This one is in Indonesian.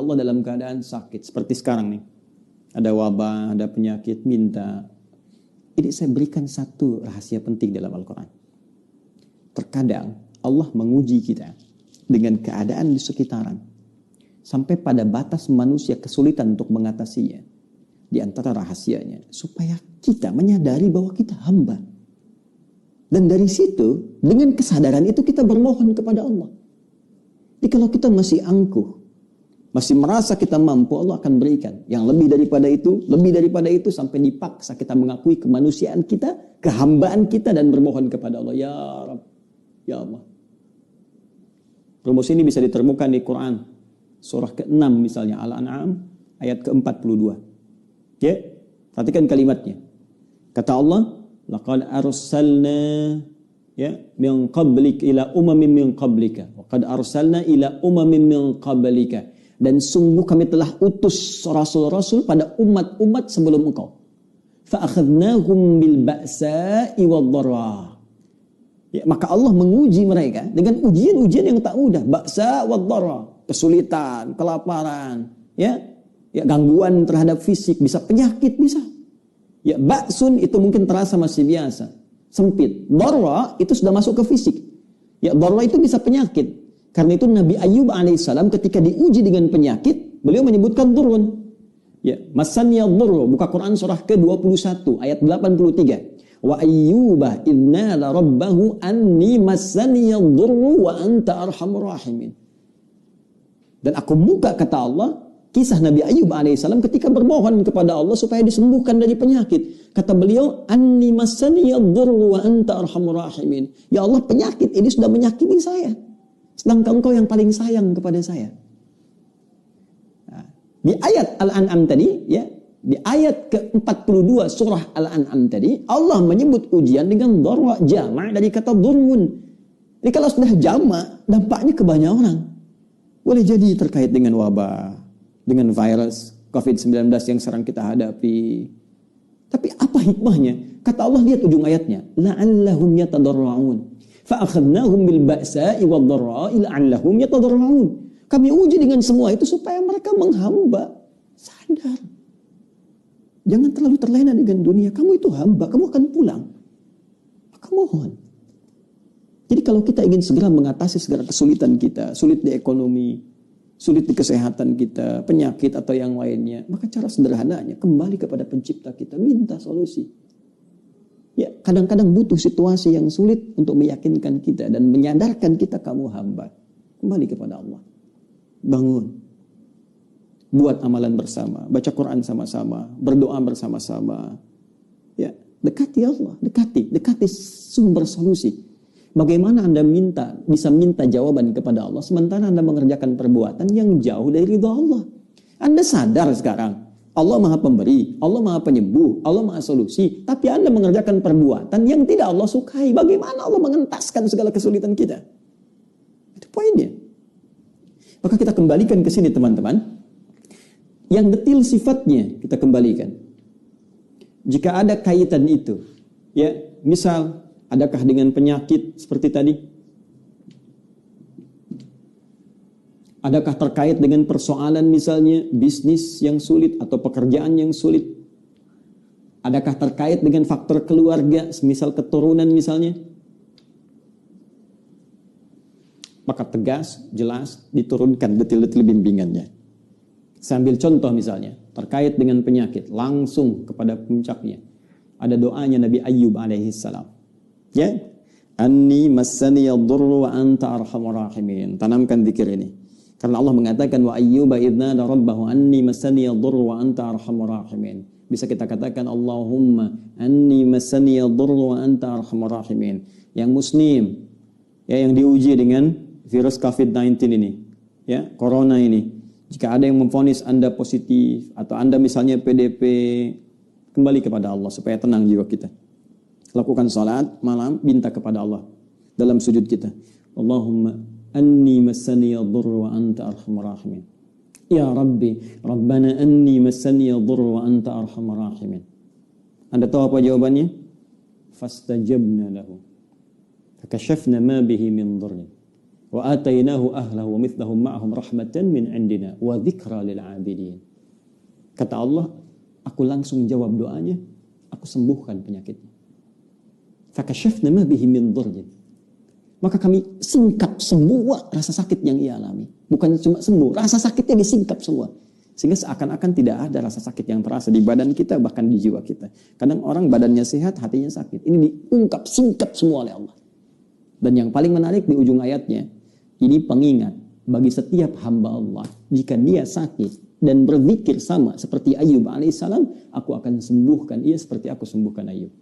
Allah dalam keadaan sakit. Seperti sekarang nih. Ada wabah, ada penyakit, minta. Ini saya berikan satu rahasia penting dalam Al-Quran. Terkadang Allah menguji kita dengan keadaan di sekitaran. Sampai pada batas manusia kesulitan untuk mengatasinya. Di antara rahasianya. Supaya kita menyadari bahwa kita hamba. Dan dari situ, dengan kesadaran itu kita bermohon kepada Allah. Jadi kalau kita masih angkuh, masih merasa kita mampu, Allah akan berikan. Yang lebih daripada itu, sampai dipaksa kita mengakui kemanusiaan kita, kehambaan kita, dan bermohon kepada Allah. Ya Rabb, ya Allah. Rumus ini bisa ditemukan di Quran. Surah ke-6 misalnya, Al-An'am, ayat ke-42. Ya, perhatikan kalimatnya. Kata Allah, laqad arsalna min qablik ila umamin min qablika wa qad arsalna ila umamin min qablika, dan sungguh kami telah utus rasul-rasul pada umat-umat sebelum engkau. Fa akhadnahum bil ba'sa'i wad dharra. Ya, maka Allah menguji mereka dengan ujian-ujian yang tak mudah, ba'sa wad dharra, kesulitan, kelaparan, ya gangguan terhadap fisik, bisa penyakit, bisa. Ya, ba'sun itu mungkin terasa masih biasa, sempit. Dharra itu sudah masuk ke fisik. Ya, dharra itu bisa penyakit. Karena itu Nabi Ayyub alaihissalam ketika diuji dengan penyakit, beliau menyebutkan durun. Ya, masaniya dhurru, buka Quran surah ke-21 ayat 83. Wa ayyuba idnala rabbahu anni masaniya dhurru wa anta arhamur rahimin. Dan aku buka, kata Allah, kisah Nabi Ayyub alaihissalam ketika bermohon kepada Allah supaya disembuhkan dari penyakit. Kata beliau, anni masaniya dhurru wa anta arhamur rahimin. Ya Allah, penyakit ini sudah menyakiti saya. Sedangkan engkau yang paling sayang kepada saya. Nah, di ayat Al-An'am tadi, ya, di ayat ke-42 surah Al-An'am tadi, Allah menyebut ujian dengan dharra, jama' dari kata dhurrun. Jadi kalau sudah jama', dampaknya ke banyak orang. Boleh jadi terkait dengan wabah, dengan virus COVID-19 yang sekarang kita hadapi. Tapi apa hikmahnya? Kata Allah, lihat ujung ayatnya, la'allahum yatadarra'un. Fa'akhadnahum bil ba'sa'i wad dharra'i la'allahum yatadarra'un. Kami uji dengan semua itu supaya mereka menghamba, sadar. Jangan terlalu terlena dengan dunia. Kamu itu hamba, kamu akan pulang. Maka mohon. Jadi kalau kita ingin segera mengatasi segala kesulitan kita, sulit di ekonomi, sulit di kesehatan kita, penyakit atau yang lainnya, maka cara sederhananya kembali kepada pencipta kita, minta solusi. Ya, kadang-kadang butuh situasi yang sulit untuk meyakinkan kita dan menyadarkan kita kamu hamba. Kembali kepada Allah. Bangun. Buat amalan bersama, baca Quran sama-sama, berdoa bersama-sama. Ya, dekati Allah, dekati sumber solusi. Bagaimana Anda bisa minta jawaban kepada Allah sementara Anda mengerjakan perbuatan yang jauh dari ridha Allah. Anda sadar sekarang Allah Maha Pemberi, Allah Maha Penyembuh, Allah Maha Solusi, tapi Anda mengerjakan perbuatan yang tidak Allah sukai. Bagaimana Allah mengentaskan segala kesulitan kita? Itu poinnya. Maka kita kembalikan ke sini, teman-teman. Yang detil sifatnya kita kembalikan. Jika ada kaitan itu, ya, misal adakah dengan penyakit seperti tadi? Adakah terkait dengan persoalan misalnya bisnis yang sulit atau pekerjaan yang sulit? Adakah terkait dengan faktor keluarga, semisal keturunan misalnya? Maka tegas, jelas, diturunkan detil-detil bimbingannya. Sambil contoh misalnya, terkait dengan penyakit, langsung kepada puncaknya. Ada doanya Nabi Ayyub alaihissalam. Ya, anni massaniya dhurru wa anta arhamur rahimin. Tanamkan zikir ini. Karena Allah mengatakan wa ayyuba idnada rabbahu anni massaniya dhurru wa anta arhamur rahimin. Bisa kita katakan Allahumma anni massaniya dhurru wa anta arhamur rahimin. Yang muslim, ya, yang diuji dengan virus COVID-19 ini, ya, corona ini. Jika ada yang memvonis Anda positif atau Anda misalnya PDP, kembali kepada Allah supaya tenang jiwa kita. Lakukan salat malam, minta kepada Allah dalam sujud kita. Allahumma anni massaniya dhurru wa anta arhamur rahimin. Ya Rabbi, Rabbana anni massaniya dhurru wa anta arhamur rahimin. Anda tahu apa jawabannya? Fastajabna lahu. Fakashafna ma bihi min dhurri. Wa atainahu ahlahu wa mithlahum ma'ahum rahmatan min indina wa dzikra lil 'abidin. Kata Allah, aku langsung jawab doanya, aku sembuhkan penyakitnya. Fakashafna ma bihi min dhurrin. Maka kami singkap semua rasa sakit yang ia alami. Bukan cuma sembuh, rasa sakitnya disingkap semua. Sehingga seakan-akan tidak ada rasa sakit yang terasa di badan kita, bahkan di jiwa kita. Kadang orang badannya sehat, hatinya sakit. Ini diungkap, singkap semua oleh Allah. Dan yang paling menarik di ujung ayatnya, ini pengingat bagi setiap hamba Allah. Jika dia sakit dan berzikir sama seperti Ayyub alaihissalam, aku akan sembuhkan ia seperti aku sembuhkan Ayyub.